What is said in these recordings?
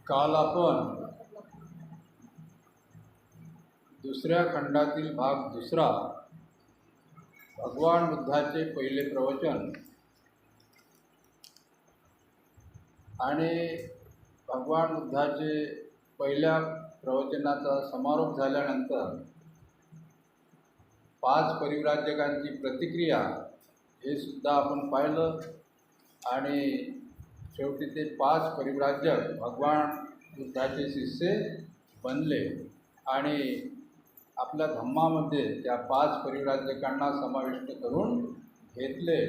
काल आपण दुसऱ्या खंडातील भाग दुसरा भगवान बुद्धाचे पहिले प्रवचन आणि भगवान बुद्धाचे पहिल्या प्रवचनाचा समारोप झाल्यानंतर 5 परिव्राजकांची प्रतिक्रिया हे सुद्धा आपण पाहिलं आणि शेवटी ते 5 परिव्राजक भगवान बुद्धाचे शिष्य बनले आणि आपल्या धम्मामध्ये त्या 5 परिव्राजकांना समाविष्ट करून घेतले।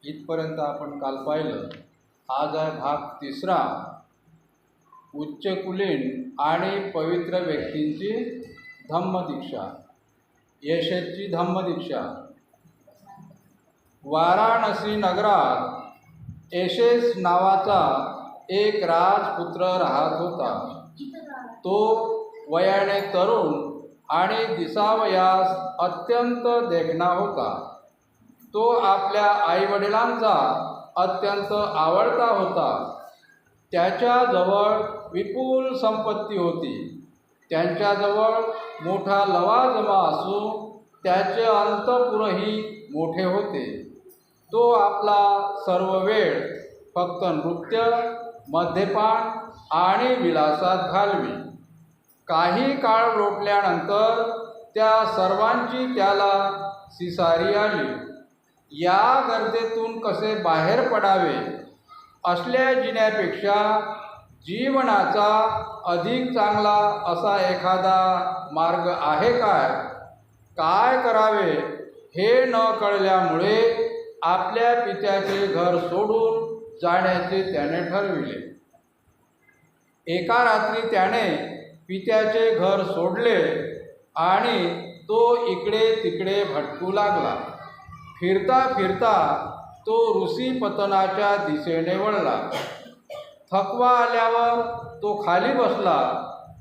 इथपर्यंत आपण काल पाहिलं। आज आहे भाग तिसरा, उच्चकुलीन आणि पवित्र व्यक्तींची धम्मदीक्षा। यशस्वी धम्मदीक्षा। वाराणसी नगरात यशस नावाचा एक राजपुत्र राहत होता। तो वयाने तरुण आणि दिसावयास अत्यंत देखणा होता। तो आपल्या आईवडिलांचा अत्यंत आवडता होता। त्याच्याजवळ विपुल संपत्ती होती। त्यांच्याजवळ मोठा लवाजमा असून त्याचे अंतःपुरही मोठे होते। तो आपला सर्व वेळ फक्त नृत्य, मद्यपान आणि विलासात घालवी। काही काळ लोटल्यानंतर त्या सर्वांची त्याला सिसारी आली। या गर्दीतून कसे बाहेर पडावे असल्या जिण्यापेक्षा जीवनाचा अधिक चांगला असा एखादा मार्ग आहे काय? काय करावे हे न कळल्यामुळे आपल्या पित्याचे घर सोडून जाण्याचे त्याने ठरविले। एका रात्री त्याने पित्याचे घर सोडले आणि तो इकडे तिकडे भटकू लागला। फिरता फिरता तो ऋषीपतनाच्या दिशेने वळला। थकवा आल्यावर तो खाली बसला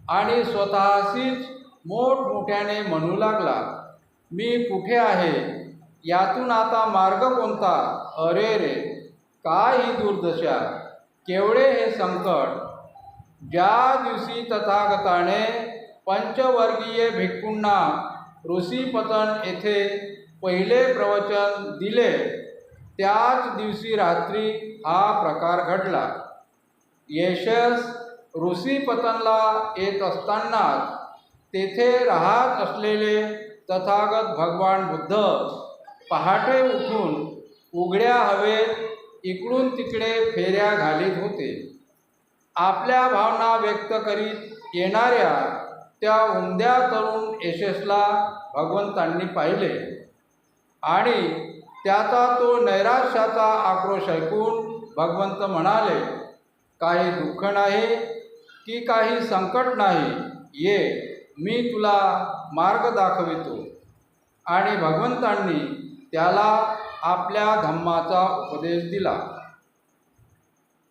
आणि स्वतःशीच मोठमोठ्याने म्हणू लागला, मी कुठे आहे? यातून आता मार्ग कोणता? अरे रे, काय ही दुर्दशा! केवढे हे संकट! ज्या दिवशी तथागताने पंचवर्गीय भिक्खूंना ऋषीपतन येथे पहिले प्रवचन दिले, त्याच दिवशी रात्री हा प्रकार घडला। यशस ऋषीपतनला येत असतानाच तेथे राहत असलेले तथागत भगवान बुद्ध पहाटे उठून उघड्या हवेत इकडून तिकडे फेऱ्या घालीत होते। आपल्या भावना व्यक्त करीत येणाऱ्या त्या उमद्या तरुण यशसला भगवंतांनी पाहिले आणि त्याचा तो नैराश्याचा आक्रोश ऐकून भगवंत म्हणाले, काही दुःख नाही की काही संकट नाही, ये, मी तुला मार्ग दाखवितो। आणि भगवंतांनी त्याला आपल्या धम्माचा उपदेश दिला।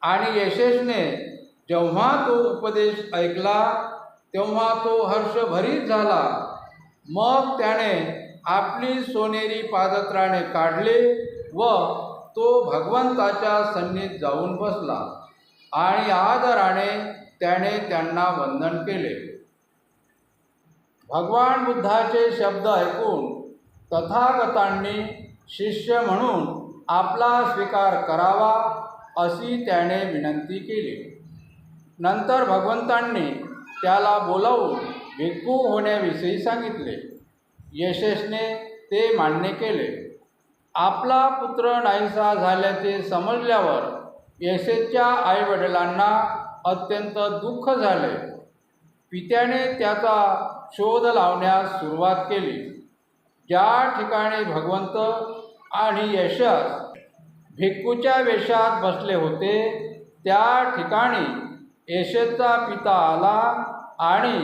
आणि यशसने जेव्हा तो उपदेश ऐकला तेव्हा तो हर्षभरीत झाला। मग त्याने आपली सोनेरी पादत्राणे काढली व तो भगवंताच्या सन्नीत जाऊन बसला आणि आदराने त्याने त्यांना वंदन केले। भगवान बुद्धाचे शब्द ऐकून तथागतांनी शिष्य म्हणून आपला स्वीकार करावा अशी त्याने विनंती केली। नंतर भगवंतांनी त्याला बोलावून भिक्खू होण्याविषयी सांगितले। यशसने ते मान्य केले। आपला पुत्र नाहीसा झाल्याचे समजल्यावर यशसच्या आईवडिलांना अत्यंत दुःख झाले। पित्याने त्याचा शोध लावण्यास सुरुवात केली। ज्या ठिकाणी भगवंत आणि यशस भिक्खूच्या वेशात बसले होते त्या ठिकाणी यशसचा पिता आला आणि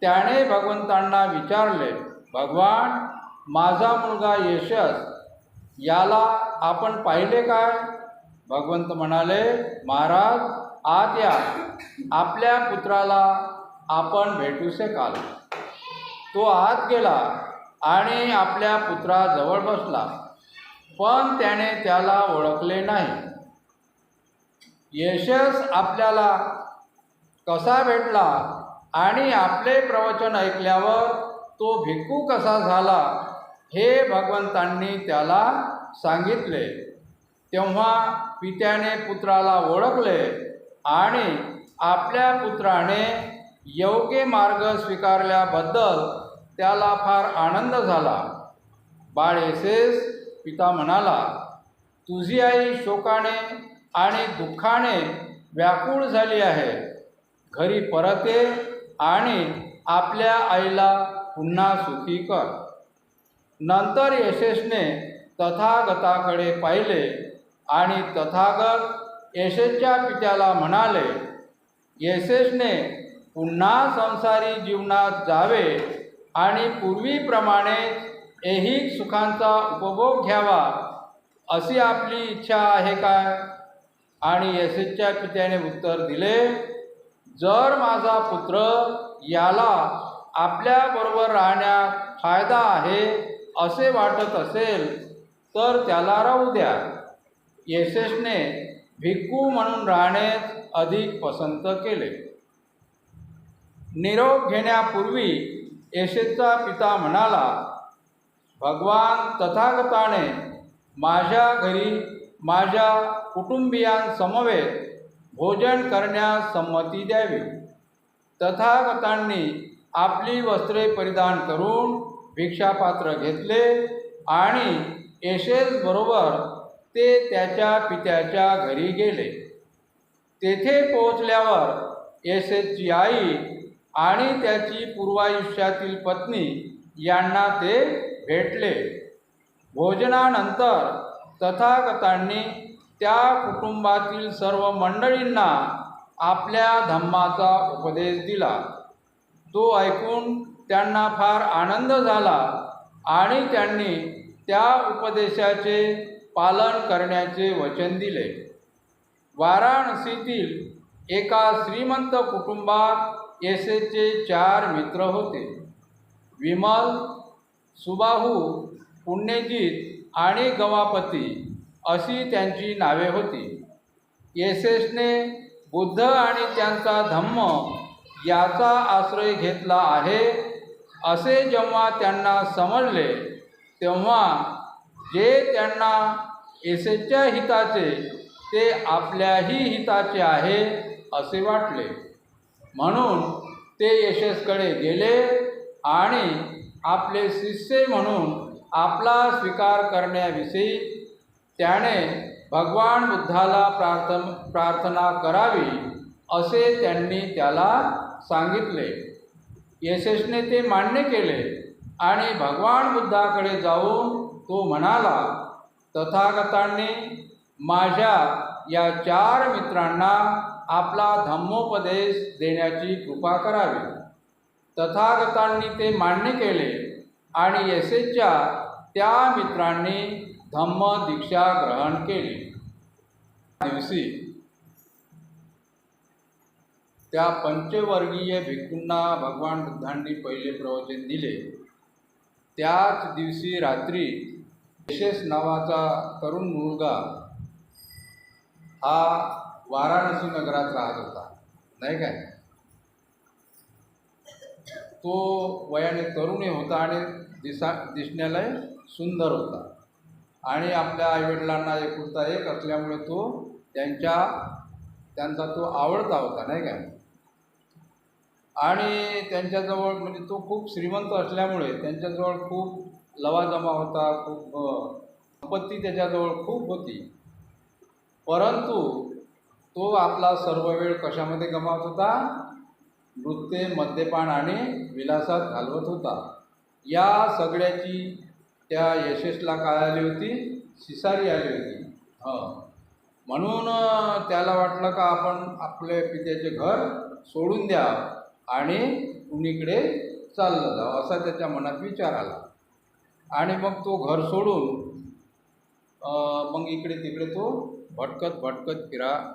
त्याने भगवंतांना विचारले, भगवान, माझा मुलगा यशस, याला आपण पाहिले काय? भगवंत म्हणाले, महाराज, आत या, आपल्या पुत्राला आपण भेटू शकाल। तो आत गेला आणि आपल्या पुत्राजवळ बसला, पण त्याने त्याला ओळखले नाही। यशस आपल्याला कसा भेटला आणि आपले प्रवचन ऐकल्यावर तो भिक्खू कसा झाला हे भगवंतांनी त्याला सांगितले. तेव्हा पित्याने पुत्राला ओळखले आणि आपल्या पुत्राने योग्य मार्ग स्वीकारल्याबद्दल त्याला फार आनंद झाला. बाळ येसेस पिता म्हणाला, तुझी आई शोकाने आणि दुःखाने व्याकुळ झाली आहे. घरी परत ये आणि आपल्या आईला पुन्हा सुखी कर. नंतर येशेसने तथागताकडे पाहिले आणि तथागत येशेसच्या पित्याला म्हणाले, येशेसने पुन्हा संसारी जीवनात जावे आणि पूर्वीप्रमाणे ऐहिक सुखांचा उपभोग घ्यावा अशी आपली इच्छा आहे काय? आणि येशेसच्या पित्याने उत्तर दिले, जर माझा पुत्र याला आपल्याबरोबर राहण्यात फायदा आहे असे वाटत असेल तर त्याला राहू द्या. येशेसने भिक्खू म्हणून राहणेच अधिक पसंत केले. निरोप घेण्यापूर्वी येशेसचा पिता म्हणाला, भगवान तथागताने माझ्या घरी माझ्या कुटुंबियांसमवेत भोजन करण्यास संमती द्यावी. तथागतांनी आपली वस्त्रे परिधान करून भिक्षापात्र घेतले आणि येशेसबरोबर ते त्याच्या पित्याच्या घरी गेले. तेथे पोहोचल्यावर येशेसची आई आणि त्याची पूर्वायुष्यातील पत्नी यांना ते भेटले. भोजनानंतर तथागतांनी त्या कुटुंबातील सर्व मंडळींना आपल्या धम्माचा उपदेश दिला. तो ऐकून त्यांना फार आनंद झाला आणि त्यांनी त्या उपदेशाचे पालन करण्याचे वचन दिले. वाराणसीतील एका श्रीमंत कुटुंबात येशेसचे 4 मित्र होते. विमल, सुबाहू, पुण्यजित आणि गवापती अशी त्यांची नावे होती. येशेसने बुद्ध आणि त्यांचा धम्म याचा आश्रय घेतला आहे असे जेव्हा त्यांना समजले तेव्हा जे त्यांना येशेसच्या हिताचे ते आपल्याही हिताचे आहे असे वाटले. म्हणून ते येशेसकडे गेले आणि आपले शिष्य म्हणून आपला स्वीकार करण्याविषयी त्याने भगवान बुद्धाला प्रार्थना करावी असे त्यांनी त्याला सांगितले. येशेसने ते मान्य केले आणि भगवान बुद्धाकडे जाऊन तो म्हणाला, तथागतांनी माझ्या या 4 मित्रांना आपला धम्मोपदेश देण्याची कृपा करावी. तथागतांनी ते मान्य केले आणि येशेसच्या त्या मित्रांनी धम्म दीक्षा ग्रहण केली. दिवशी त्या पंचवर्गीय भिक्खूंना भगवान बुद्धांनी पहिले प्रवचन दिले. त्याच दिवशी रात्री येशेस नावाचा तरुण मुलगा हा वाराणसी नगरात राहत होता, नाही काय? तो वयाने तरुणी होता आणि दिसण्याला सुंदर होता आणि आपल्या आईवडिलांना एकुलता एक असल्यामुळे तो त्यांचा तो आवडता होता, नाही काय? आणि त्यांच्याजवळ म्हणजे तो खूप श्रीमंत असल्यामुळे त्यांच्याजवळ खूप लवाजमा होता, खूप संपत्ती त्याच्याजवळ खूप होती. परंतु तो आपला सर्व वेळ कशामध्ये गमावत होता? नृत्य, मद्यपान आणि विलासात घालवत होता. या सगळ्याची त्या येशेसला काय आली होती? शिसारी आली होती. म्हणून त्याला वाटलं का आपण आपल्या पित्याचे घर सोडून द्या आणि कुणीकडे चाललं जावं असा त्याच्या मनात विचार आला. आणि मग तो घर सोडून मग इकडे तिकडे तो भटकत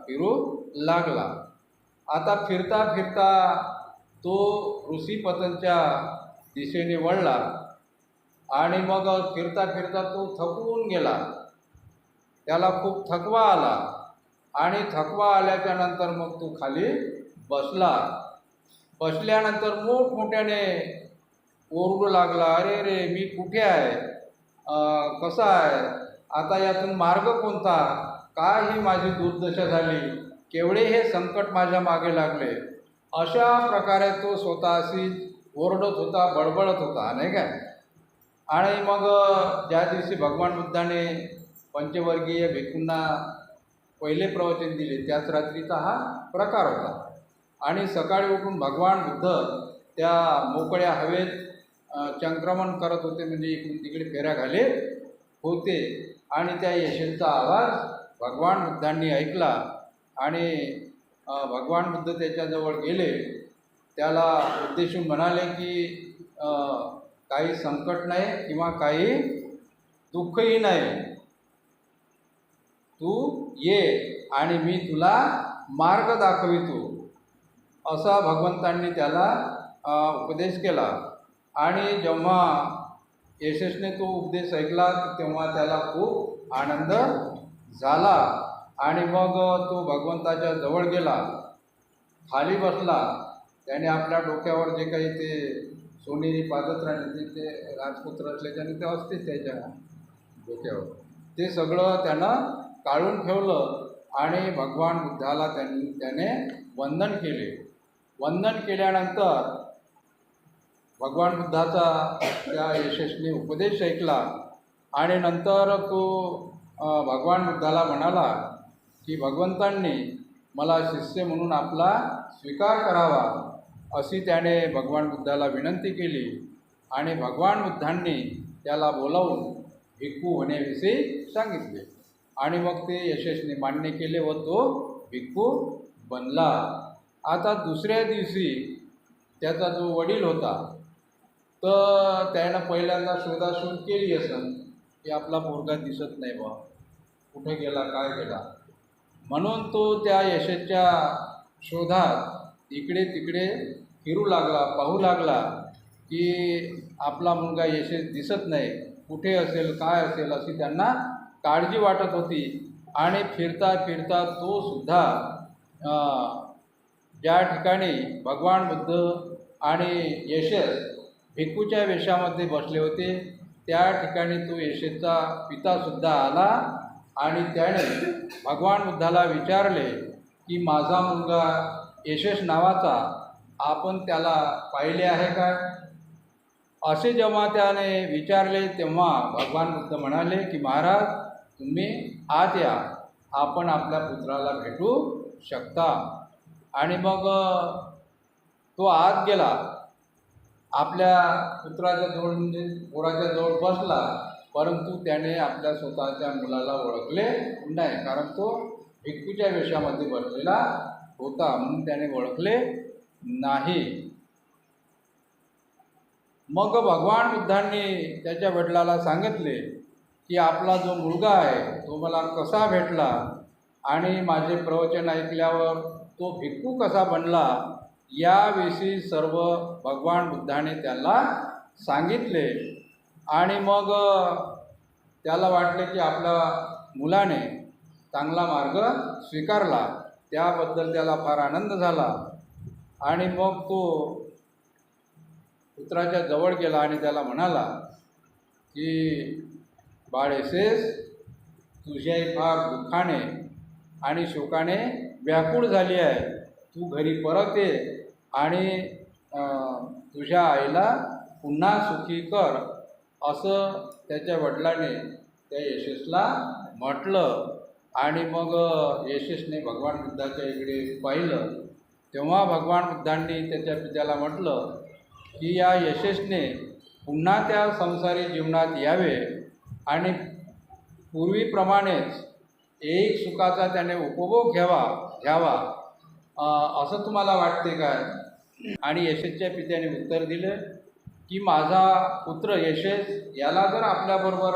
फिरू लागला. आता फिरता फिरता तो ऋषीपतनच्या दिशेने वळला आणि मग फिरता फिरता तो थकून गेला. त्याला खूप थकवा आला आणि थकवा आल्याच्या नंतर मग तो खाली बसला. बसल्यानंतर मोठमोठ्याने ओरडू लागला, अरे रे मी कुठे आहे, कसा आहे, आता यातून मार्ग कोणता, काय ही माझी दुर्दशा झाली, केवढे हे संकट माझ्या मागे लागले. अशा प्रकारे तो स्वतःशी ओरडत होता, बडबडत होता, नाही काय. आणि मग ज्या दिवशी भगवान बुद्धाने पंचवर्गीय भिक्खूंना पहिले प्रवचन दिले त्याच रात्रीचा हा प्रकार होता. आणि सकाळी उठून भगवान बुद्ध त्या मोकळ्या हवेत चंक्रमण करत होते, म्हणजे इकडून तिकडे फेऱ्या घालीत होते. आणि त्या येशूचा आवाज भगवान बुद्धांनी ऐकला आणि भगवान बुद्ध त्याच्याजवळ गेले. त्याला उद्देशून म्हणाले की काही संकट नाही किंवा काही दुःखही नाही, तू ये आणि मी तुला मार्ग दाखवितो, असा भगवंतांनी त्याला उपदेश केला. आणि जेव्हा येशूने तो उपदेश ऐकला तेव्हा त्याला खूप आनंद झाला. आणि मग तो भगवंताच्या जवळ गेला, खाली बसला. त्याने आपल्या डोक्यावर जे काही ते सोनेरी पादत्राणे ते राजपुत्र असल्याच्याने ते असतेच त्याच्या डोक्यावर, ते सगळं त्यानं काढून ठेवलं आणि भगवान बुद्धाला त्याने वंदन केले. वंदन केल्यानंतर भगवान बुद्धाचा त्या यशस्वी उपदेश ऐकला आणि नंतर तो भगवान बुद्धाला म्हणाला की भगवंतांनी मला शिष्य म्हणून आपला स्वीकार करावा, अशी त्याने भगवान बुद्धाला विनंती केली. आणि भगवान बुद्धांनी त्याला बोलावून भिक्खू होण्याविषयी सांगितले. आणि मग ते यशस्वी मान्य केले व तो भिक्खू बनला. आता दुसऱ्या दिवशी त्याचा जो वडील होता तर त्यानं पहिल्यांदा शोधाशोध केली असेल की आपला पोरगा दिसत नाही बा, कुठे गेला, काय गेला. म्हणून तो त्या यशच्या शोधात इकडे तिकडे फिरू लागला, पाहू लागला की आपला मुलगा यशेश दिसत नाही, कुठे असेल, काय असेल, अशी त्यांना काळजी वाटत होती. आणि फिरता फिरता तो सुद्धा ज्या ठिकाणी भगवान बुद्ध आणि येशूस भिक्खूच्या वेशामध्ये बसले होते त्या ठिकाणी तो येशूचा पितासुद्धा आला. आणि त्याने भगवान बुद्धाला विचारले की माझा मुलगा येशूस नावाचा, आपण त्याला पाहिले आहे का. असे जेव्हा त्याने विचारले तेव्हा भगवान बुद्ध म्हणाले की महाराज, तुम्ही आत या, आपण आपल्या पुत्राला भेटू शकता. आणि मग तो आत गेला, आपल्या पुत्राच्या जवळ म्हणजे पोराच्या जवळ बसला, परंतु त्याने आपल्या स्वतःच्या मुलाला ओळखले नाही, कारण तो भिक्खूच्या वेशामध्ये बसलेला होता म्हणून त्याने ओळखले नाही. मग भगवान बुद्धांनी त्याच्या वडिलाला सांगितले की आपला जो मुलगा आहे तो मला कसा भेटला आणि माझे प्रवचन ऐकल्यावर तो भिक्खू कसा बनला, याविषयी सर्व भगवान बुद्धाने त्याला सांगितले. आणि मग त्याला वाटले की आपल्या मुलाने चांगला मार्ग स्वीकारला, त्याबद्दल त्याला फार आनंद झाला. आणि मग तो पुत्राच्या जवळ गेला आणि त्याला म्हणाला की बाळ येशूस, तुझी फार दुःखाने आणि शोकाने व्याकुळ झाली आहे, तू घरी परत ये आणि तुझ्या आईला पुन्हा सुखी कर, असं त्याच्या वडिलांनी त्या येशूसला म्हटलं. आणि मग येशूसने भगवान बुद्धाच्या इकडे पाहिलं तेव्हा भगवान बुद्धांनी त्याच्या पित्याला म्हटलं की या येशूसने पुन्हा त्या संसारी जीवनात यावे आणि पूर्वीप्रमाणेच एक सुखाचा त्याने उपभोग घ्यावा असं तुम्हाला वाटते काय. आणि येशूच्या पित्याने उत्तर दिले की माझा पुत्र येशूस याला जर आपल्याबरोबर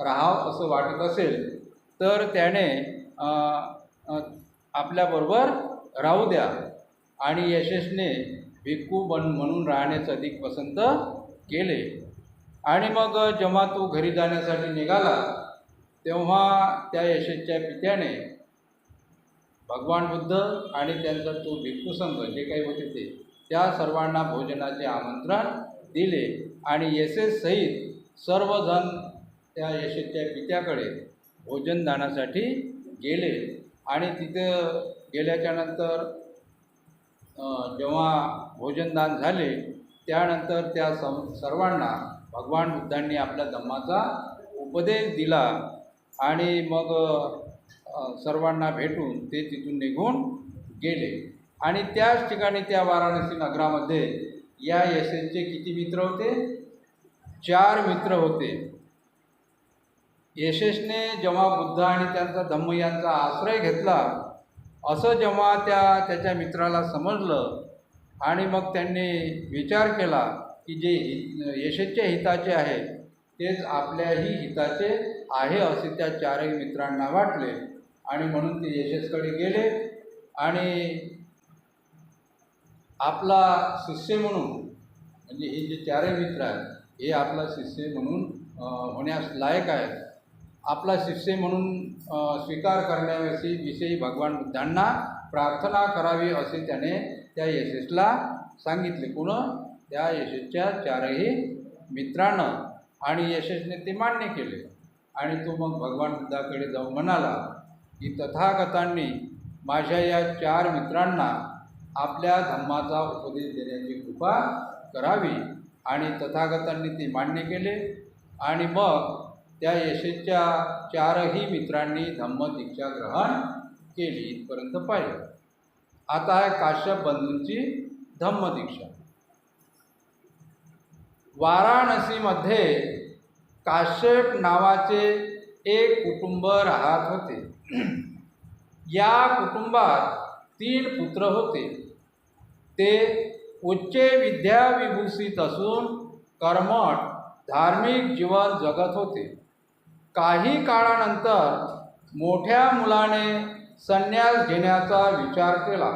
राहावं असं वाटत असेल तर त्याने आपल्याबरोबर राहू द्या. आणि येशूसने भिक्खू म्हणून राहण्यास अधिक पसंत केले. आणि मग जेव्हा तो घरी जाण्यासाठी निघाला तेव्हा त्या येशूच्या पित्याने भगवान बुद्ध आणि त्यांचा तो भिक्खू संघ जे काही होते ते त्या सर्वांना भोजनाचे आमंत्रण दिले आणि यशेस सहित सर्वजण त्या यशेसच्या पित्याकडे भोजनदानासाठी गेले आणि तिथं गेल्याच्यानंतर जेव्हा भोजनदान झाले त्यानंतर त्या सर्वांना भगवान बुद्धांनी आपल्या धम्माचा उपदेश दिला आणि मग सर्वांना भेटून ते तिथून निघून गेले आणि त्याच ठिकाणी त्या वाराणसी नगरामध्ये या यशेसचे किती मित्र होते? 4 मित्र होते. यशेसने जेव्हा बुद्ध आणि त्यांचा धम्म यांचा आश्रय घेतला असं जेव्हा त्याच्या मित्राला समजलं आणि मग त्यांनी विचार केला की जे यशेसच्या हिताचे आहे तेच आपल्याही हिताचे आहे असे त्या 4ही मित्रांना वाटले आणि म्हणून ते यशेसकडे गेले आणि आपला शिष्य म्हणून म्हणजे हे जे 4ही मित्र आहेत हे आपला शिष्य म्हणून होण्यास लायक आहेत, आपला शिष्य म्हणून स्वीकार करण्याविषयी भगवान बुद्धांना प्रार्थना करावी असे त्याने त्या यशेसला सांगितले. त्या यशेसच्या 4ही मित्रांनं आणि यशेसने ते मान्य केले आणि तो मग भगवान बुद्धाकडे जाऊन म्हणाला की तथागतांनी माझ्या या 4 मित्रांना आपल्या धम्माचा उपदेश देण्याची कृपा करावी आणि तथागतांनी ते मान्य केले आणि मग त्या यशेसच्या 4ही मित्रांनी धम्मदीक्षा ग्रहण केली. इथपर्यंत पाहिलं. आता आहे काश्यप बंधूंची धम्मदीक्षा. वाराणसीमध्ये काश्यप नावाचे एक कुटुंब राहत होते. या कुटुंबात 3 पुत्र होते. ते उच्च विद्याविभूषित असून कर्मठ धार्मिक जीवन जगत होते. काही काळानंतर मोठ्या मुलाने संन्यास घेण्याचा विचार केला.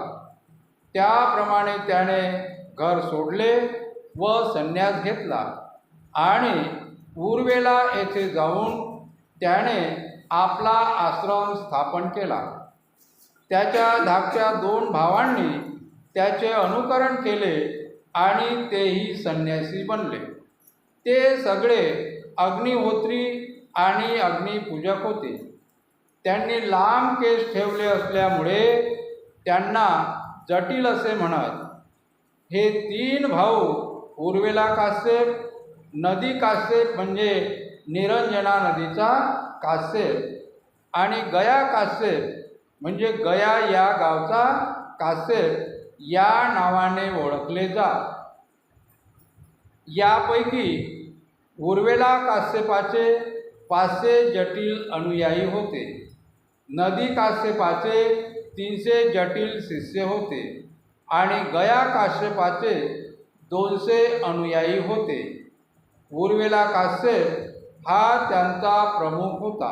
त्याप्रमाणे त्याने घर सोडले व संन्यास घेतला आणि उर्वेला येथे जाऊन त्याने आपला आश्रम स्थापन केला. त्याच्या धाकट्या 2 भावांनी त्याचे अनुकरण केले आणि तेही संन्यासी बनले. ते सगळे अग्निहोत्री आणि अग्निपूजक होते. त्यांनी लांब केस ठेवले असल्यामुळे त्यांना जटिल असे म्हणत. हे 3 भाऊ उर्वेला काश्यप, नदी काश्यप म्हणजे निरंजना नदीचा काश्यप आणि गया काश्यप म्हणजे गया या गावचा काश्यप या नावाने ओळखले जात. यापैकी उर्वेला काश्यपाचे 500 जटिल अनुयायी होते. नदी काश्यपाचे 300 जटिल शिष्य होते आणि गया काश्यपाचे 200 अनुयायी होते. उर्वेला काश्यप हा त्यांचा प्रमुख होता.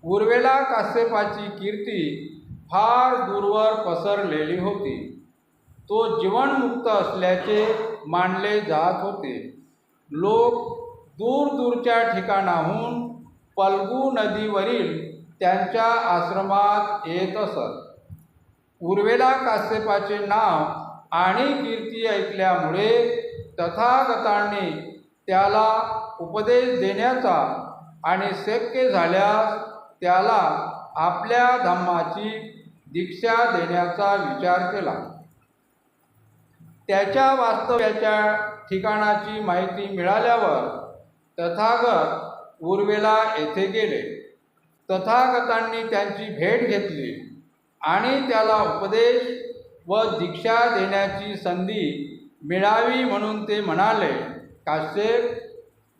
उर्वेला काश्यपाची कीर्ती फार दूरवर पसरलेली होती. तो जीवनमुक्त असल्याचे मानले जात होते. लोक दूरदूरच्या ठिकाणाहून पल्गू नदीवरील त्यांच्या आश्रमात येत असत. उर्वेला काश्यपाचे नाव आणि कीर्ती ऐकल्यामुळे तथागतांनी त्याला उपदेश देण्याचा आणि शक्य झाल्यास त्याला आपल्या धम्माची दीक्षा देण्याचा विचार केला. त्याच्या वास्तव्याच्या ठिकाणाची माहिती मिळाल्यावर तथागत उर्वेला येथे गेले. तथागतांनी त्यांची भेट घेतली आणि त्याला उपदेश व दीक्षा देण्याची संधी मिळावी म्हणून ते म्हणाले, काश्यप,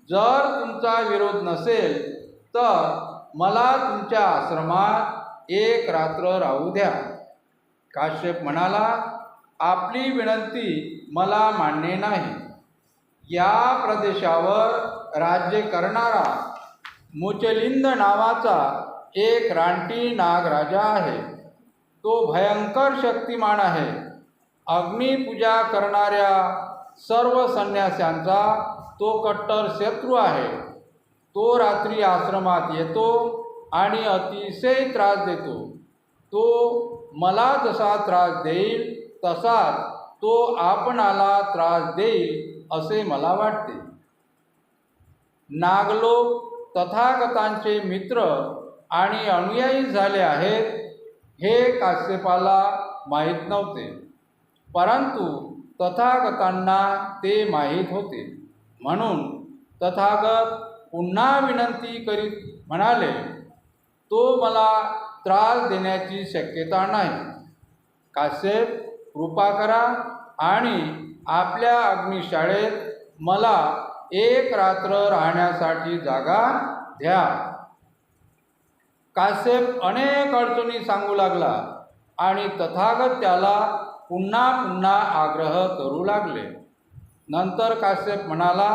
जर तुमचा विरोध नसेल तर मला तुमच्या आश्रमात 1 रात्र राहू द्या. काश्यप म्हणाला, आपली विनंती मला मान्य नाही. या प्रदेशावर राज्य करणारा मुचलिंद नावाचा एक रानटी नागराजा आहे. तो भयंकर शक्तिमान आहे. अग्निपूजा करणाऱ्या सर्व संन्याशांचा तो कट्टर शत्रू आहे. तो रात्री आश्रमात येतो आणि अतिशय त्रास देतो. तो मला जसा त्रास देईल तसाच तो आपणाला त्रास देईल असे मला वाटते. नागलोक तथागतांचे मित्र आणि अनुयायी झाले आहेत हे काश्यपाला माहीत नव्हते, परंतु तथागतांना ते माहीत होते. म्हणून तथागत पुन्हा विनंती करीत म्हणाले, तो मला त्रास देण्याची शक्यता नाही. काश्यप, कृपा करा आणि आपल्या अग्निशाळेत मला एक रात्र राहण्यासाठी जागा द्या. काश्यप अनेक अडचणी सांगू लागला आणि तथागत त्याला पुन्हा पुन्हा आग्रह करू लागले. नंतर काश्यप म्हणाला,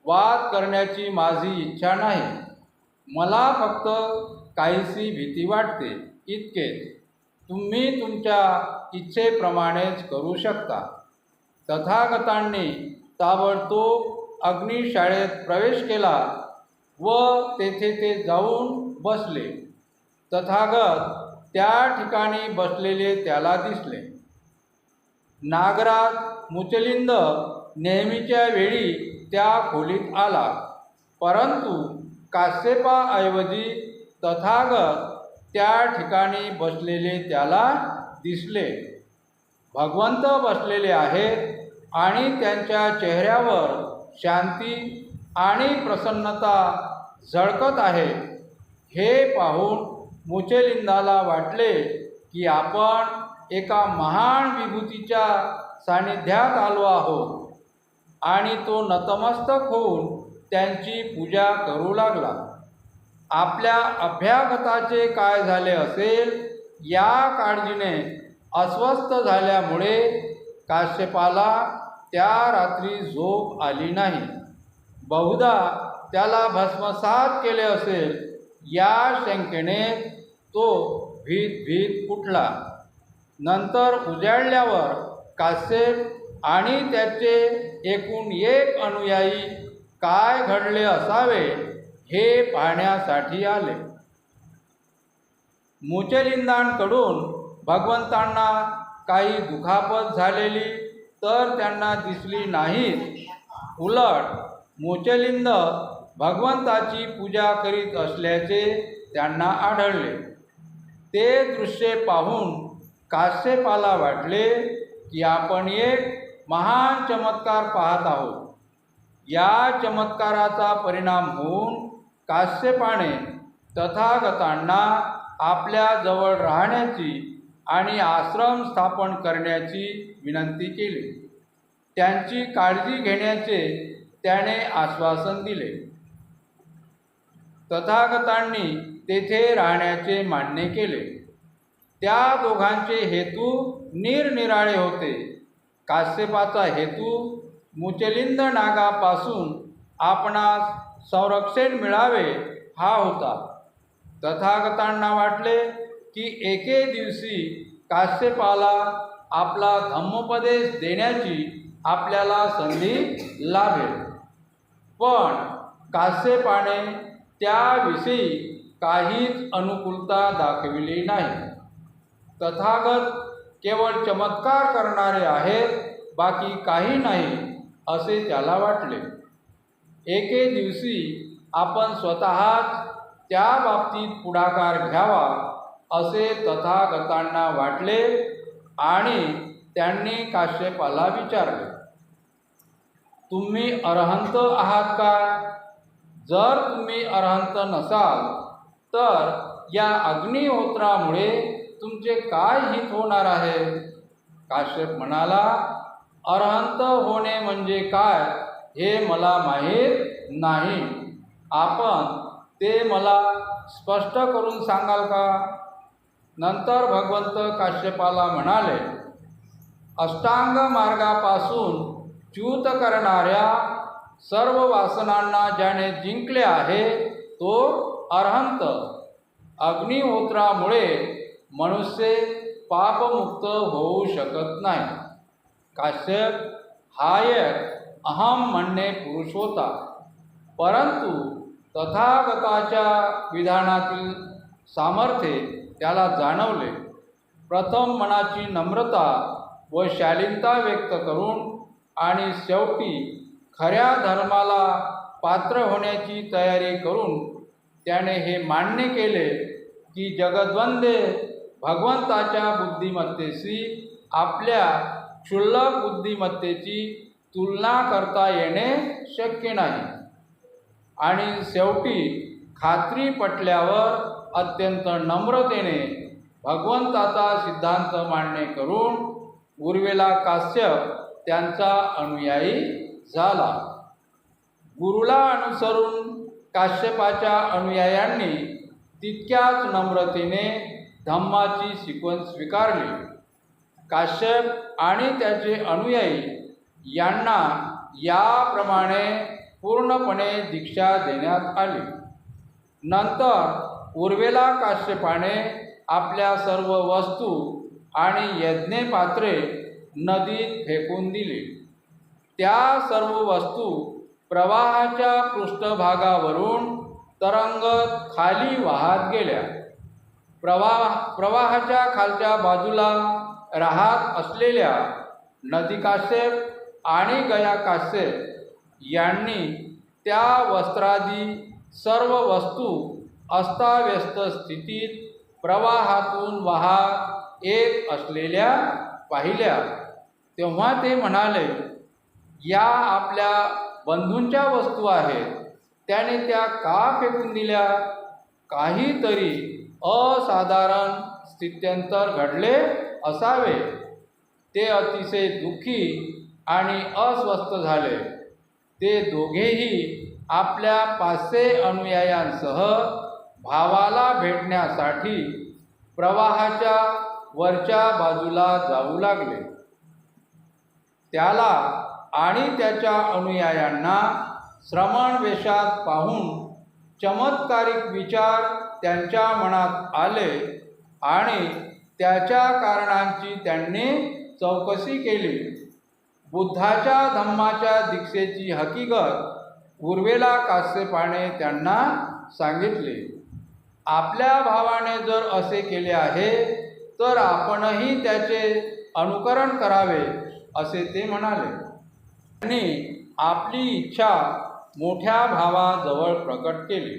वाद करण्याची माझी इच्छा नाही. मला फक्त काहीशी भीती वाटते, इतकेच. तुम्ही तुमच्या इच्छेप्रमाणेच करू शकता. तथागतांनी ताबडतोब अग्निशाळेत प्रवेश केला व तेथे ते जाऊन बसले. तथागत त्या ठिकाणी बसलेले त्याला दिसले. नागराज मुचलिंद नेहमीच्या वेळी त्या खोलीत आला, परंतु काश्यपाऐवजी तथागत त्या ठिकाणी बसलेले त्याला दिसले. भगवंत बसलेले आहेत आणि त्यांच्या चेहऱ्यावर शांती आणि प्रसन्नता झळकत आहे. हे पाहून मुचलिंदाला वाटले की आपण एका महान विभूतीच्या सान्निध्यात आलो आहोत आणि तो नतमस्तक होऊन त्यांची पूजा करू लागला. आपल्या अभ्यागताचे काय झाले असेल या काळजीने अस्वस्थ झाल्यामुळे काश्यपाला त्या रात्री झोप आली नाही. बहुधा त्याला भस्मसात केले असेल या शंकेने तो भीत उठला. नंतर उजाडल्यावर काश्यप आणि त्याचे एकूण एक अनुयायी काय घडले असावे हे पाहण्यासाठी आले. मुचलिंदांकडून भगवंतांना काही दुखापत झालेली तर त्यांना दिसली नाहीत. उलट मुचलिंद भगवंताची पूजा करीत असल्याचे त्यांना आढळले. ते दृश्य पाहून काश्यपाला वाटले की आपण एक महान चमत्कार पाहत आहोत. या चमत्काराचा परिणाम होऊन काश्यपाने तथागतांना आपल्या जवळ राहण्याची आणि आश्रम स्थापन करण्याची विनंती केली. त्यांची काळजी घेण्याचे त्याने आश्वासन दिले. तथागतांनी तेथे राहण्याचे मान्य केले. त्या दोघांचे हेतू निरनिराळे होते. काश्यपाचा हेतू मुचलिंद नागापासून आपणास संरक्षण मिळावे हा होता. तथागतांना वाटले की एके दिवशी काश्यपाला आपला धम्मोपदेश देण्याची आपल्याला संधी लाभेल. पण काश्यपाने त्याविषयी काहीच अनुकूलता दाखविली नाही. तथागत केवळ चमत्कार करणारे आहेत, बाकी काही नाही असे त्याला वाटले. एके दिवशी आपण स्वतःच त्या बाबतीत पुढाकार घ्यावा असे तथागतांना वाटले आणि त्यांनी काश्यपाला विचारले, तुम्ही अरहंत आहात का? जर तुम्ही अरहंत नसाल तर या अग्निहोत्रामुळे तुमचे काय हित होणार आहे? काश्यप म्हणाला, अरहंत होणे म्हणजे काय हे मला माहीत नाही. आपण ते मला स्पष्ट करून सांगाल का? नंतर भगवंत काश्यपाला म्हणाले, अष्टांग मार्गापासून च्युत करणाऱ्या सर्व वासनांना ज्याने जिंकले आहे तो अरहंत. अग्निहोत्रामुळे मनुष्य पापमुक्त होऊ शकत नाही. काश्यप हा एक अहम म्हणणे पुरुष होता, परंतु तथागताच्या विधानातील सामर्थ्य त्याला जाणवले. प्रथम मनाची नम्रता व शालीनता व्यक्त करून आणि शेवटी खऱ्या धर्माला पात्र होण्याची तयारी करून त्याने हे मान्य केले की जगद्वंदे भगवंताच्या बुद्धिमत्तेशी आपल्या क्षुल्लक बुद्धिमत्तेची तुलना करता येणे शक्य नाही. आणि शेवटी खात्री पटल्यावर अत्यंत नम्रतेने भगवंताचा सिद्धांत मान्य करून उर्वेला काश्यप त्यांचा अनुयायी झाला. गुरुला अनुसरून काश्यपाच्या अनुयायांनी तितक्याच नम्रतेने धम्माची शिकवण स्वीकारली. काश्यप आणि त्याचे अनुयायी यांना याप्रमाणे पूर्णपणे दीक्षा देण्यात आली. नंतर उर्वेला काश्यपाने आपल्या सर्व वस्तू आणि यज्ञपात्रे नदीत फेकून दिली. त्या सर्व वस्तू प्रवाहाच्या पृष्ठभागावरून तरंगत खाली वाहत गेल्या. प्रवाहाच्या खालच्या बाजूला राहत असलेल्या नदीकाश्यप आणि गयाकाश्यप यांनी त्या वस्त्रादी सर्व वस्तू अस्ताव्यस्त स्थितीत प्रवाहातून वाहत येत असलेल्या पाहिल्या. तेव्हा ते म्हणाले, या आपल्या बंधूंच्या वस्तू आहेत, त्याने त्या का फेकून दिल्या? काहीतरी असाधारण स्थित्यंतर घडले असावे. ते अतिशय दुःखी आणि अस्वस्थ झाले. ते दोघेही आपल्या 500 अनुयायांसह भावाला भेटण्यासाठी प्रवाहाच्या वरच्या बाजूला जाऊ लागले. त्याला आणि त्याच्या अनुयायांना श्रमण वेशात पाहून चमत्कारिक विचार त्यांच्या मनात आले आणि त्याच्या कारणांची त्यांनी चौकशी केली. बुद्धाच्या धम्माच्या दीक्षेची हकीकत उर्वेला काश्यपाने त्यांना सांगितले. आपल्या भावाने जर असे केले आहे तर आपणही त्याचे अनुकरण करावे असे ते म्हणाले. त्यांनी आपली इच्छा मोठ्या भावाजवळ प्रकट केली.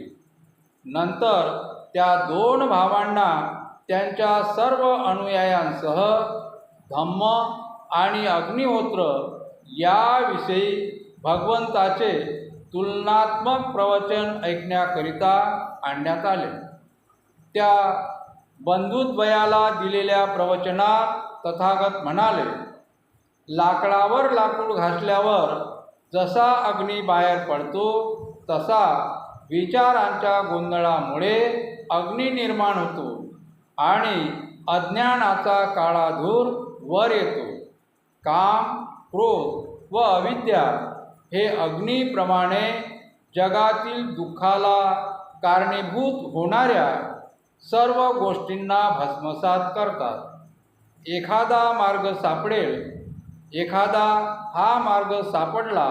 नंतर त्या 2 भावांना त्यांच्या सर्व अनुयायांसह धम्म आणि अग्निहोत्र याविषयी भगवंताचे तुलनात्मक प्रवचन ऐकण्याकरिता आणण्यात आले. त्या बंधुद्वयाला दिलेल्या प्रवचनात तथागत म्हणाले, लाकडावर लाकूड घासल्यावर जसा अग्नी बाहेर पडतो तसा विचारांच्या गोंधळामुळे अग्नी निर्माण होतो आणि अज्ञानाचा काळा धूर वर येतो. काम, क्रोध व अविद्या हे अग्नीप्रमाणे जगातील दुःखाला कारणीभूत होणाऱ्या सर्व गोष्टींना भस्मसात करतात. एखादा मार्ग सापडेल, एखादा हा मार्ग सापडला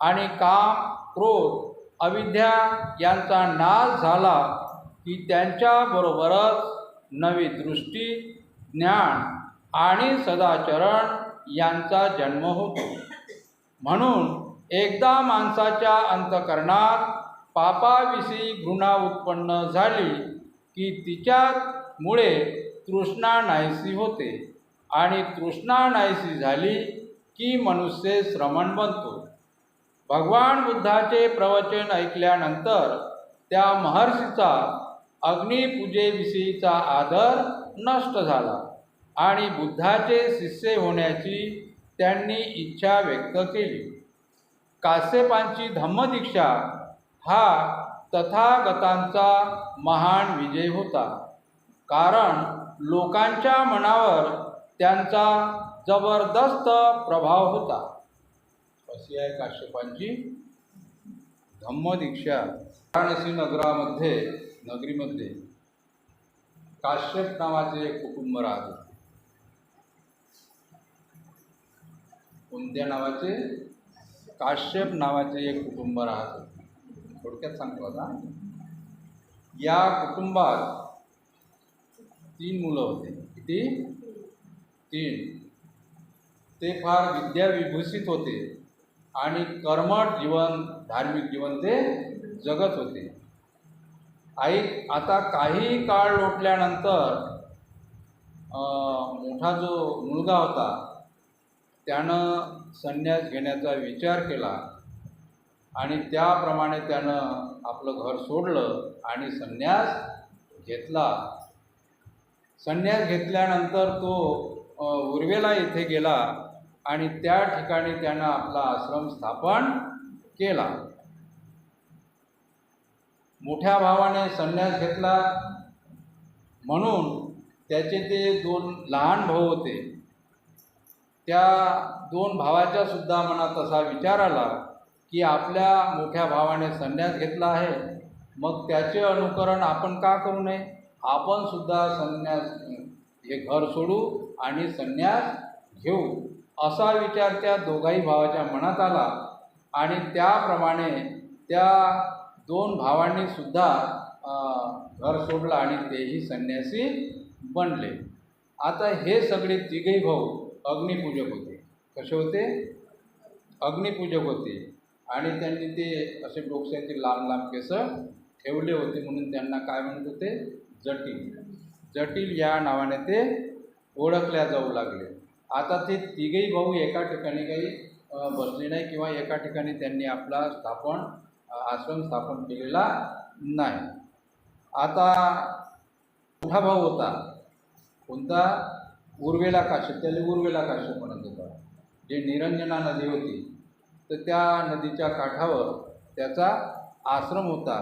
आणि काम, क्रोध, अविद्या यांचा नाश झाला की त्यांच्याबरोबरच नवी दृष्टी, ज्ञान आणि सदाचरण यांचा जन्म होतो. म्हणून एकदा माणसाच्या अंतःकरणात पापाविषयी घृणा उत्पन्न झाली की तिच्यामुळे तृष्णा नाहीशी होते आणि तृष्णा नाहीशी झाली की मनुष्य श्रमण बनतो. भगवान बुद्धाचे प्रवचन ऐकल्यानंतर त्या महर्षीचा अग्निपूजेविषयीचा आदर नष्ट झाला आणि बुद्धाचे शिष्य होण्याची त्यांनी इच्छा व्यक्त केली. काश्यपांची धम्मदीक्षा हा तथागतांचा महान विजय होता, कारण लोकांच्या मनावर त्यांचा जबरदस्त प्रभाव होता. अशी आहे काश्यपांची धम्मदीक्षा. वाराणसी नगरीमध्ये काश्यप नावाचे एक कुटुंब राहत होते. कोणत्या नावाचे? काश्यप नावाचे एक कुटुंब राहत होते. थोडक्यात सांगतो आता. या कुटुंबात 3 मुलं होते. किती? 3. ते फार विद्याविभूषित होते आणि कर्मठ जीवन, धार्मिक जीवन ते जगत होते. आता काही काळ लोटल्यानंतर मोठा जो मुलगा होता त्यानं संन्यास घेण्याचा विचार केला आणि त्याप्रमाणे त्यानं आपलं घर सोडलं आणि संन्यास घेतला. संन्यास घेतल्यानंतर तो उर्वेला येथे गेला आणि त्या ठिकाणी त्यानं आपला आश्रम स्थापन केला. मोठ्या भावाने संन्यास घेतला म्हणून त्याचे ते 2 लहान भाऊ होते. त्या 2 भावाच्या सुद्धा मनात असा विचार आला की आपल्या मोठ्या भावाने संन्यास घेतला आहे, मग त्याचे अनुकरण आपण का करू नये? आपण सुद्धा हे घर सोडू आणि संन्यास घेऊ, असा विचार त्या दोघाही भावाच्या मनात आला आणि त्याप्रमाणे त्या 2 भावांनी सुद्धा घर सोडलं आणि तेही संन्यासी बनले. आता हे सगळे तिघही भाऊ अग्निपूजक होते. कसे होते? अग्निपूजक होते. आणि त्यांनी ते असे डोक्याचे लांब लांब केस ठेवले होते म्हणून त्यांना काय म्हणत होते? जटिल. जटिल या नावाने ते ओळखल्या जाऊ लागले. आता ते तिघही भाऊ एका ठिकाणी काही बसले नाही किंवा एका ठिकाणी त्यांनी आपला आश्रम स्थापन केलेला नाही. आता मोठा भाऊ होता कोणता? उर्वेला काश्यप. त्याला उर्वेला काश्यप म्हणत होता. जे निरंजना नदी होती तर त्या नदीच्या काठावर त्याचा आश्रम होता.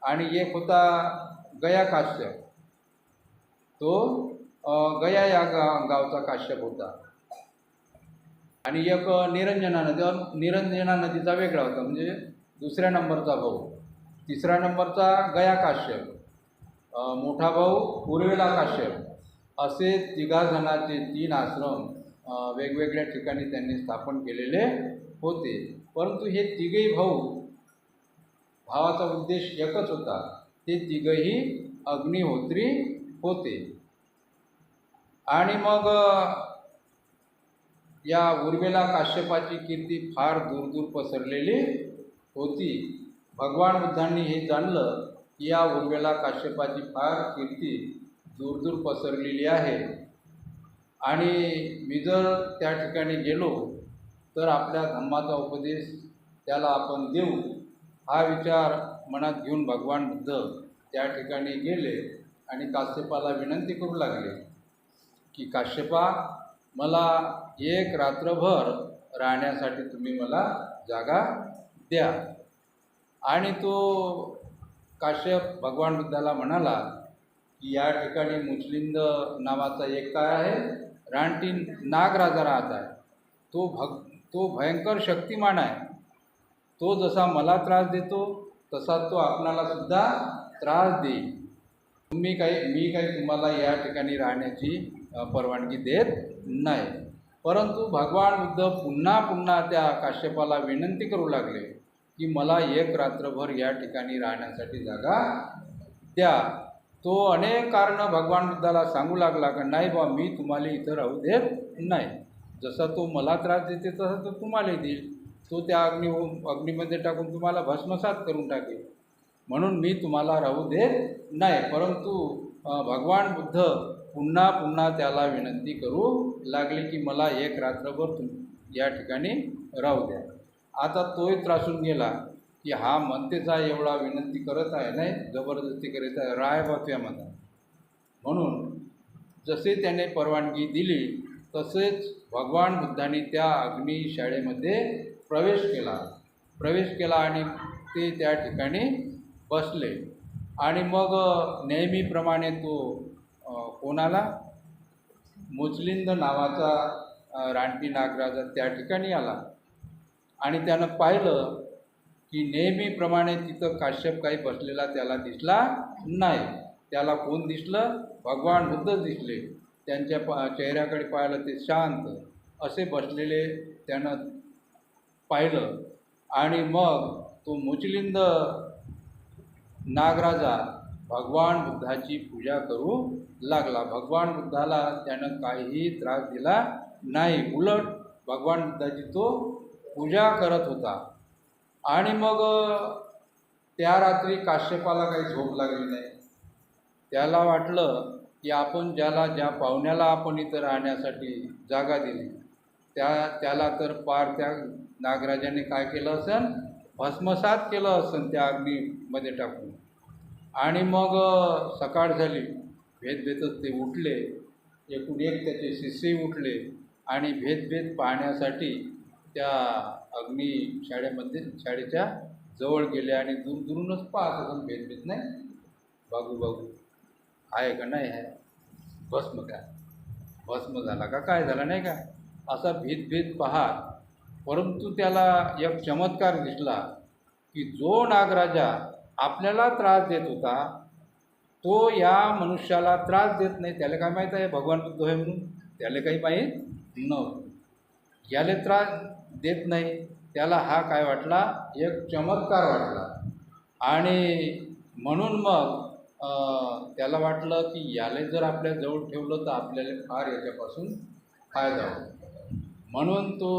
आणि एक होता गया काश्यप. तो गया या गावचा काश्यप होता. आणि एक निरंजना नदीचा वेगळा होता, म्हणजे दुसऱ्या नंबरचा भाऊ. तिसऱ्या नंबरचा गया काश्यप, मोठा भाऊ उर्वेला काश्यप. असे 3 जणांचे 3 आश्रम वेगवेगळ्या ठिकाणी त्यांनी स्थापन केलेले होते. परंतु हे तिघही भावाचा उद्देश एकच होता. ते तिघही अग्निहोत्री होते. आणि मग या उर्वेला काश्यपाची कीर्ती फार दूर पसरलेली होती. भगवान बुद्धांनी हे जाणलं की या उर्वेला काश्यपाची फार कीर्ती दूर पसरलेली आहे आणि मी जर त्या ठिकाणी गेलो तर आपल्या धम्माचा उपदेश त्याला आपण देऊ, हा विचार मनात घेऊन भगवान बुद्ध त्या ठिकाणी गेले आणि काश्यपाला विनंती करू लागले की काश्यपा, मला 1 रात्रभर राहण्यासाठी तुम्ही मला जागा द्या. आणि तो काश्यप भगवान बुद्धाला म्हणाला की या ठिकाणी मुचलिंद नावाचा एक काय आहे? रानटी नागराजा राहत आहे. तो भयंकर शक्तिमान आहे. तो जसा मला त्रास देतो तसा तो आपणाला सुद्धा त्रास देईल. मी काही तुम्हाला या ठिकाणी राहण्याची परवानगी देत नाही. परंतु भगवान बुद्ध पुन्हा त्या काश्यपाला विनंती करू लागले की मला 1 रात्रभर या ठिकाणी राहण्यासाठी जागा द्या. तो अनेक कारणं भगवान बुद्धाला सांगू लागला की नाही बा, मी तुम्हाला इथं राहू देत नाही. जसा तो मला त्रास देते तसा तो तुम्हाला देईल. तो त्या अग्नीमध्ये टाकून तुम्हाला भस्मसात करून टाकेल, म्हणून मी तुम्हाला राहू देत नाही. परंतु भगवान बुद्ध पुन्हा त्याला विनंती करू लागले की मला 1 रात्रभर या ठिकाणी राहू द्या. आता तोही त्रासून गेला की हा मनतेचा एवढा विनंती करत आहे, नाही जबरदस्ती करत आहे, राय बात्यामध्ये. म्हणून जसे त्याने परवानगी दिली तसेच भगवान बुद्धांनी त्या अग्निशाळेमध्ये प्रवेश केला आणि ते त्या ठिकाणी बसले. आणि मग नेहमीप्रमाणे तो कोणाला? मुचलिंद नावाचा रानटी नागराजा त्या ठिकाणी आला आणि त्यानं पाहिलं की नेहमीप्रमाणे तिथं काश्यप काही बसलेला त्याला दिसला नाही. त्याला कोण दिसलं? भगवान बुद्ध दिसले. त्यांच्या चेहऱ्याकडे पाहिलं, ते शांत असे बसलेले त्यानं पाहिलं. आणि मग तो मुचलिंद नागराजा भगवान बुद्धाची पूजा करू लागला. भगवान बुद्धाला त्यानं काहीही त्रास दिला नाही, उलट भगवान बुद्धाची तो पूजा करत होता. आणि मग त्या रात्री काश्यपाला काही झोप लागली नाही. त्याला वाटलं की आपण ज्या पाहुण्याला आपण इथं राहण्यासाठी जागा दिली त्याला तर पार त्या नागराजाने काय केलं असेल, भस्मसात केलं असेल त्या अग्नीमध्ये टाकून. आणि मग सकाळ झाली, भेदभेदच ते उठले, एकूण एक त्याचे शिष्यही उठले आणि भेदभेद पाहण्यासाठी त्या शाळेच्या जवळ गेले आणि दूरदूरूनच पाहत असून भेदभेद नाही, बघू आहे का नाही आहे, भस्म झाला का काय झाला नाही का, असा भेदभेद पाहत. परंतु त्याला एक चमत्कार दिसला की जो नागराजा आपल्याला त्रास देत होता तो या मनुष्याला त्रास देत नाही. त्याला काय माहीत आहे भगवान बुद्ध आहे म्हणून, त्याला काही माहीत नव्हतं. याला त्रास देत नाही, त्याला हा काय वाटला, एक चमत्कार वाटला. आणि म्हणून मग त्याला वाटलं की याला जर आपल्या जवळ ठेवलं तर आपल्याला फार याच्यापासून फायदा होईल. म्हणून तो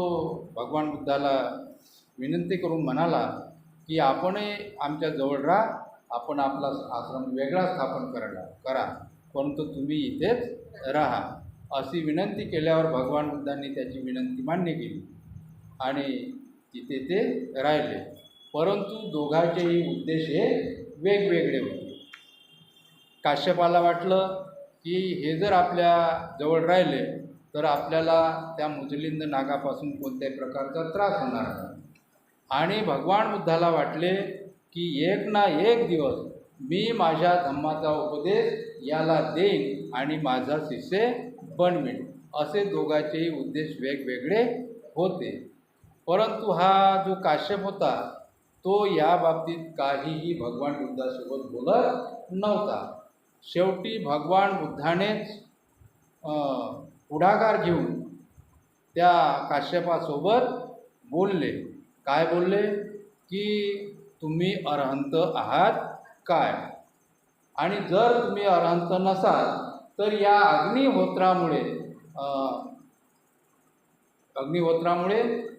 भगवान बुद्धाला विनंती करून म्हणाला की आपणही आमच्या जवळ राहा, आपण आपला आश्रम वेगळा स्थापन करा, परंतु तुम्ही इथेच राहा. अशी विनंती केल्यावर भगवान बुद्धांनी त्याची विनंती मान्य केली आणि तिथे ते राहिले. परंतु दोघांचेही उद्देश हे वेगवेगळे होते. काश्यपाला वाटलं की हे जर आपल्या जवळ राहिले तर आपल्याला त्या मुजलिंद नागापासून कोणत्याही प्रकारचा त्रास होणार नाही. आणि भगवान बुद्धाला वाटले की एक ना एक दिवस मी माझ्या धम्माचा उपदेश याला देईन आणि माझा शिष्य बनवेन. असे दोघांचेही उद्देश वेगवेगळे होते. परंतु हा जो काश्यप होता तो या बाबतीत काहीही भगवान बुद्धासोबत बोलत नव्हता. शेवटी भगवान बुद्धानेच पुढाकार घेऊन त्या काश्यपासोबत बोलले. काय बोलले की तुम्ही अरहंत आहात काय, आणि जर तुम्ही अरहंत नसाल तर या अग्निहोत्रामुळे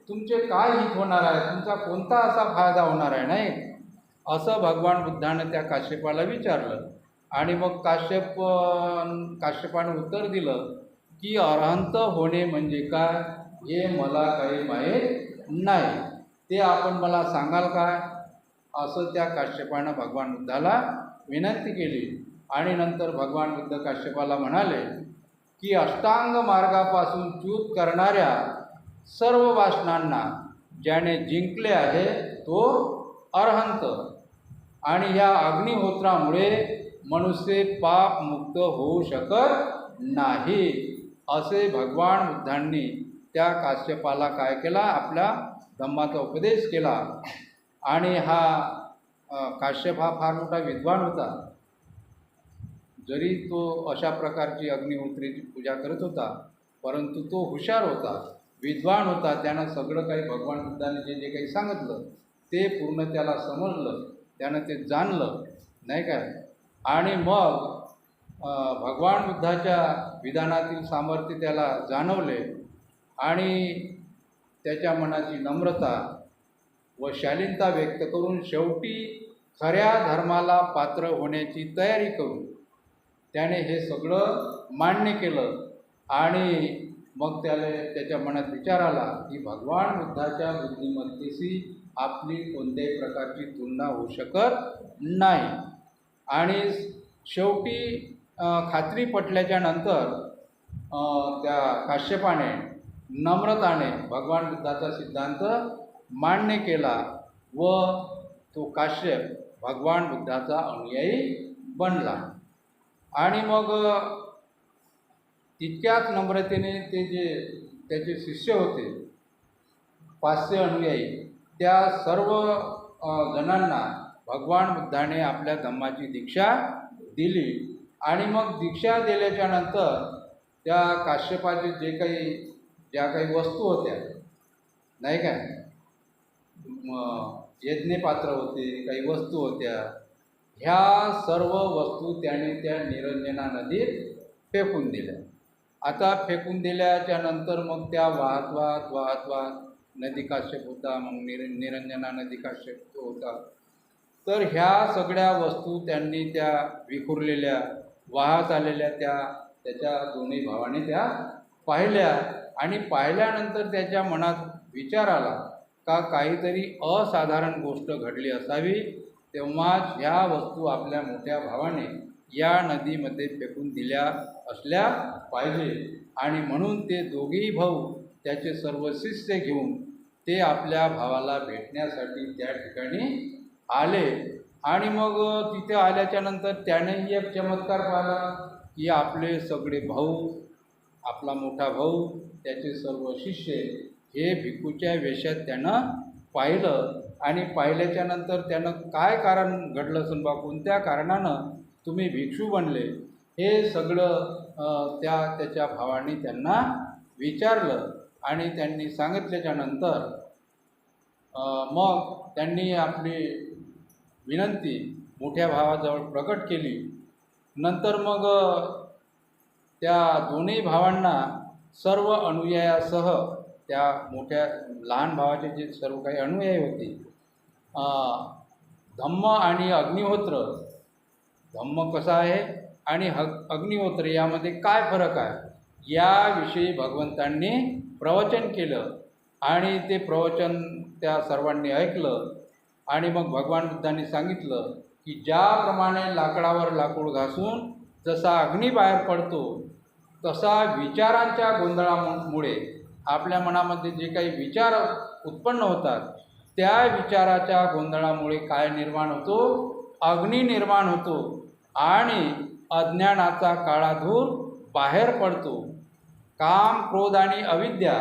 तुमचे काय हित होणार आहे, तुमचा कोणता असा फायदा होणार आहे नाही, असं भगवान बुद्धानं त्या काश्यपाला विचारलं. आणि मग काश्यपानं उत्तर दिलं की अरहंत होणे म्हणजे काय हे मला काही माहीत नाही, ते आपण मला सांगाल काय, असं त्या काश्यपानं भगवान बुद्धाला विनंती केली. आणि नंतर भगवान बुद्ध काश्यपाला म्हणाले की अष्टांग मार्गापासून च्यूत करणाऱ्या सर्व वासनांना ज्याने जिंकले आहे तो अरहंत, आणि या अग्निहोत्रामुळे मनुष्य पाप मुक्त होऊ शकत नाही. असे भगवान बुद्धांनी त्या काश्यपाला काय केला, आपल्या धम्माचा उपदेश केला. आणि काश्यप हा फार मोठा विद्वान होता. जरी तो अशा प्रकारची अग्निहोत्रीची पूजा करत होता परंतु तो हुशार होता, विद्वान होता. त्यानं सगळं काही भगवान बुद्धांनी जे काही सांगितलं ते पूर्ण त्याला समजलं, त्यानं ते जाणलं नाही काय. आणि मग भगवान बुद्धाच्या विधानातील सामर्थ्य त्याला जाणवले आणि त्याच्या मनाची नम्रता व शालीनता व्यक्त करून शेवटी खऱ्या धर्माला पात्र होण्याची तयारी करून त्याने हे सगळं मान्य केलं. आणि मग त्याच्या मनात विचार आला की भगवान बुद्धाच्या बुद्धिमत्तेशी आपली कोणत्याही प्रकारची तुलना होऊ शकत नाही. आणि शेवटी खात्री पटल्याच्या नंतर त्या काश्यपाने नम्रताने भगवान बुद्धाचा सिद्धांत मान्य केला व तो काश्यप भगवान बुद्धाचा अनुयायी बनला. आणि मग तितक्याच नम्रतेने त्याचे शिष्य होते 500 अनुयायी, त्या सर्व जणांना भगवान बुद्धाने आपल्या धम्माची दीक्षा दिली. आणि मग दीक्षा दिल्याच्या नंतर त्या काश्यपाचे ज्या काही वस्तू होत्या नाही काय, यज्ञपात्र होते, काही वस्तू होत्या, ह्या सर्व वस्तू त्याने त्या निरंजना नदीत फेकून दिल्या. आता फेकून दिल्याच्या नंतर मग त्या वाहत वाहत वाहत वाहत नदी काश्यप होता, मग निरंजना नदी काश्यप होता. तर ह्या सगळ्या वस्तू त्यांनी त्या विखुरलेल्या वाहत आलेल्या त्याच्या दोन्ही भावाने त्या पाहिल्या आणि पाहिल्यानंतर त्याच्या मनात विचार आला का काहीतरी असाधारण गोष्ट घडली असावी, तेव्हाच ह्या वस्तू आपल्या मोठ्या भावाने या नदीमध्ये फेकून दिल्या असल्या पाहिजे. आणि म्हणून ते दोघेही भाऊ त्याचे सर्व शिष्य घेऊन ते आपल्या भावाला भेटण्यासाठी त्या ठिकाणी आले. आणि मग तिथे आल्याच्या नंतर त्यानेही एक चमत्कार पाहिला की आपले सगळे भाऊ, आपला मोठा भाऊ, त्याचे सर्व शिष्य हे भिक्खूच्या वेशात त्यानं पाहिलं. आणि पाहिल्याच्या नंतर त्यानं काय कारण घडलं असेल बा, कोणत्या कारणानं तुम्ही भिक्षू बनले, हे सगळं त्याच्या भावाने त्यांना विचारलं. आणि त्यांनी सांगितल्याच्या नंतर मग त्यांनी आपली विनंती मोठ्या भावाजवळ प्रकट केली. नंतर मग त्या दोन्ही भावांना सर्व अनुयायासह त्या मोठ्या लहान भावाचे जे सर्व काही अनुयायी होते, धम्म आणि अग्निहोत्र, धम्म कसा आहे आणि अग्निहोत्र यामध्ये काय फरक आहे, याविषयी भगवंतांनी प्रवचन केलं. आणि ते प्रवचन त्या सर्वांनी ऐकलं. आणि मग भगवान बुद्धांनी सांगितलं की ज्याप्रमाणे लाकडावर लाकूड घासून जसा अग्नी बाहेर पडतो, तसा विचारांच्या गोंधळामुळे आपल्या मनामध्ये जे काही विचार उत्पन्न होतात, त्या विचाराच्या गोंधळामुळे काय निर्माण होतो, अग्नी निर्माण होतो आणि अज्ञानाचा काळा धूर बाहेर पडतो. काम, क्रोध आणि अविद्या,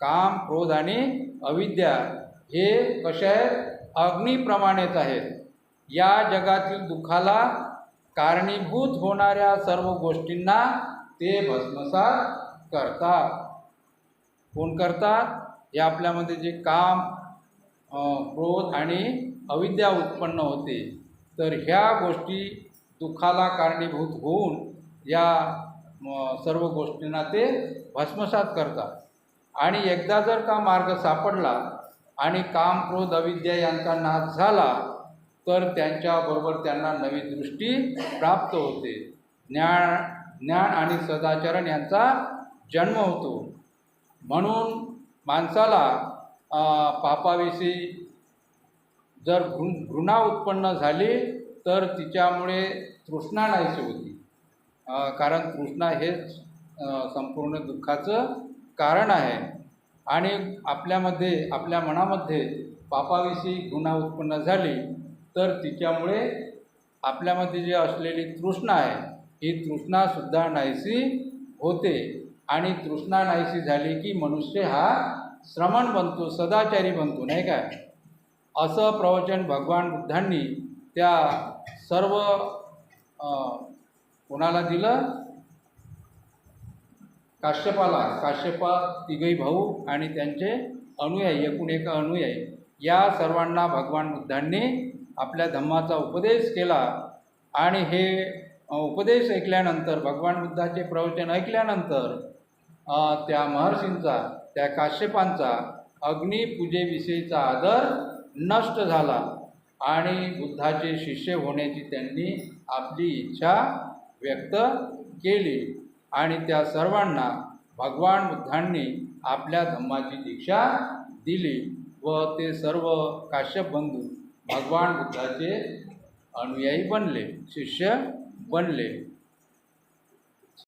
काम, क्रोध आणि अविद्या हे कसे आहेत, अग्नीप्रमाणेच आहेत. या जगातील दुःखाला कारणीभूत होणाऱ्या सर्व गोष्टींना ते भस्मसात करतात. कोण करतात? हे आपल्यामध्ये जे काम, क्रोध आणि अविद्या उत्पन्न होते, तर ह्या गोष्टी दुःखाला कारणीभूत होऊन या सर्व गोष्टींना ते भस्मसात करतात. आणि एकदा जर का मार्ग सापडला आणि काम, क्रोध, अविद्या यांचा नाश झाला, तर त्यांच्याबरोबर त्यांना नवी दृष्टी प्राप्त होते. ज्ञान आणि सदाचरण यांचा जन्म होतो. म्हणून माणसाला पापाविषयी जर घृणा उत्पन्न झाली तर तिच्यामुळे तृष्णा नाहीशी होती. कारण तृष्णा हेच संपूर्ण दुःखाचं कारण आहे. आणि आपल्यामध्ये, आपल्या मनामध्ये पापाविषयी घृणा उत्पन्न झाली तर तिच्यामुळे आपल्यामध्ये जे असलेली तृष्णा आहे, ही तृष्णासुद्धा नाहीशी होते. आणि तृष्णा नाहीशी झाली की मनुष्य हा श्रमण बनतो, सदाचारी बनतो, नाही काय. असं प्रवचन भगवान बुद्धांनी त्या सर्व कोणाला दिलं? काश्यपाला. काश्यपा तिघही भाऊ आणि त्यांचे अनुयायी, एकूण एक अनुयायी, या सर्वांना भगवान बुद्धांनी आपल्या धम्माचा उपदेश केला. आणि हे उपदेश ऐकल्यानंतर, भगवान बुद्धाचे प्रवचन ऐकल्यानंतर त्या महर्षींचा, त्या काश्यपांचा अग्निपूजेविषयीचा आदर नष्ट झाला आणि बुद्धाचे शिष्य होण्याची त्यांनी आपली इच्छा व्यक्त केली. आणि त्या सर्वांना भगवान बुद्धांनी आपल्या धम्माची दीक्षा दिली व ते सर्व काश्यप बंधू भगवान बुद्धाचे अनुयायी बनले, शिष्य बनले.